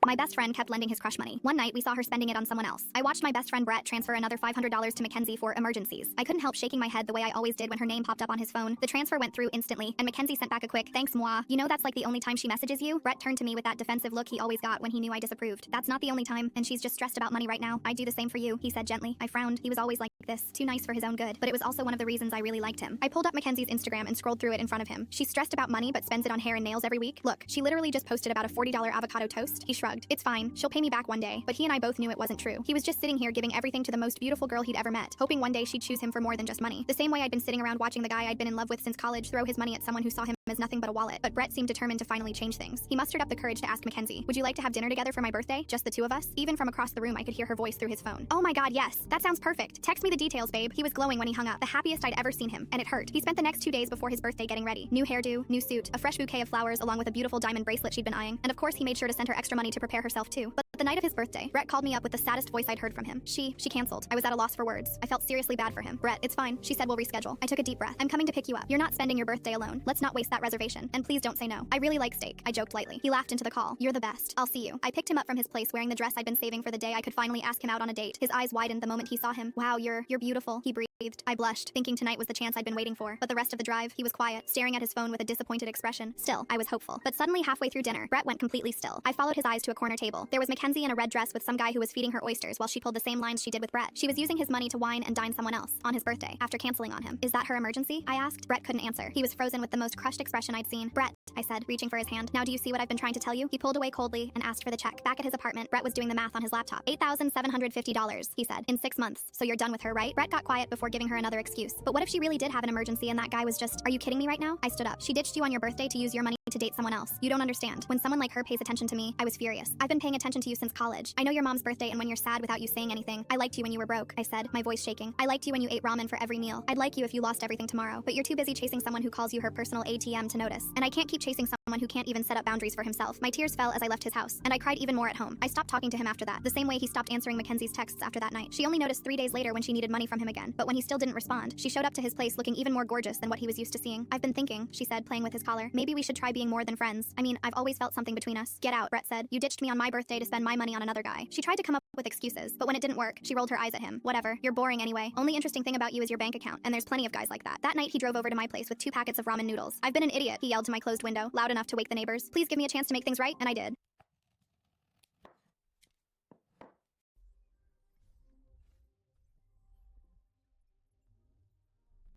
My best friend kept lending his crush money. One night, we saw her spending it on someone else. I watched my best friend Brett transfer another $500 to Mackenzie for emergencies. I couldn't help shaking my head the way I always did when her name popped up on his phone. The transfer went through instantly, and Mackenzie sent back a quick, "Thanks, moi." You know that's like the only time she messages you? Brett turned to me with that defensive look he always got when he knew I disapproved. "That's not the only time, and she's just stressed about money right now. I'd do the same for you," he said gently. I frowned. He was always like this, too nice for his own good, but it was also one of the reasons I really liked him. I pulled up Mackenzie's Instagram and scrolled through it in front of him. She's stressed about money but spends it on hair and nails every week. Look, she literally just posted about a $40 avocado toast. He shrugged. "It's fine. She'll pay me back one day." But he and I both knew it wasn't true. He was just sitting here giving everything to the most beautiful girl he'd ever met, hoping one day she'd choose him for more than just money. The same way I'd been sitting around watching the guy I'd been in love with since college throw his money at someone who saw him as nothing but a wallet. But Brett seemed determined to finally change things. He mustered up the courage to ask Mackenzie, "Would you like to have dinner together for my birthday? Just the two of us?" Even from across the room, I could hear her voice through his phone. "Oh my god, yes. That sounds perfect. Text me the details, babe." He was glowing when he hung up, the happiest I'd ever seen him, and it hurt. He spent the next 2 days before his birthday getting ready. New hairdo, new suit, a fresh bouquet of flowers along with a beautiful diamond bracelet she'd been eyeing, and of course he made sure to send her extra money to prepare herself too. But the night of his birthday, Brett called me up with the saddest voice I'd heard from him. She canceled. I was at a loss for words. I felt seriously bad for him. "Brett, it's fine." She said, "We'll reschedule." I took a deep breath. "I'm coming to pick you up. You're not spending your birthday alone. Let's not waste that reservation. And please don't say no. I really like steak." I joked lightly. He laughed into the call. "You're the best. I'll see you." I picked him up from his place wearing the dress I'd been saving for the day I could finally ask him out on a date. His eyes widened the moment he saw him. "Wow, you're beautiful," he breathed. I blushed, thinking tonight was the chance I'd been waiting for. But the rest of the drive, he was quiet, staring at his phone with a disappointed expression. Still, I was hopeful. But suddenly, halfway through dinner, Brett went completely still. I followed his eyes to a corner table. There was Mackenzie in a red dress with some guy who was feeding her oysters while she pulled the same lines she did with Brett. She was using his money to wine and dine someone else on his birthday after canceling on him. "Is that her emergency?" I asked. Brett couldn't answer. He was frozen with the most crushed expression I'd seen. "Brett," I said, reaching for his hand. "Now do you see what I've been trying to tell you?" He pulled away coldly and asked for the check. Back at his apartment, Brett was doing the math on his laptop. $8,750, he said, "in 6 months. So you're done with her, right?" Brett got quiet before giving her another excuse. "But what if she really did have an emergency and that guy was just, are you kidding me right now?" I stood up. "She ditched you on your birthday to use your money to date someone else. You don't understand. When someone like her pays attention to me," I was furious. "I've been paying attention to you since college. I know your mom's birthday and when you're sad without you saying anything. I liked you when you were broke," I said, my voice shaking. "I liked you when you ate ramen for every meal. I'd like you if you lost everything tomorrow. But you're too busy chasing someone who calls you her personal ATM to notice. And I can't keep chasing someone who can't even set up boundaries for himself." My tears fell as I left his house, and I cried even more at home. I stopped talking to him after that, the same way he stopped answering Mackenzie's texts after that night. She only noticed 3 days later when she needed money from him again, but when he still didn't respond, she showed up to his place looking even more gorgeous than what he was used to seeing. "I've been thinking," she said, playing with his collar. "Maybe we should try being more than friends. I mean, I've always felt something between us." "Get out," Brett said. "You ditched me on my birthday to spend my money on another guy." She tried to come up with excuses, but when it didn't work, she rolled her eyes at him. "Whatever, you're boring anyway. Only interesting thing about you is your bank account, and there's plenty of guys like that." That night, he drove over to my place with 2 packets of ramen noodles. "I've been an idiot," he yelled to my closed window, loud enough to wake the neighbors. "Please give me a chance to make things right," and I did.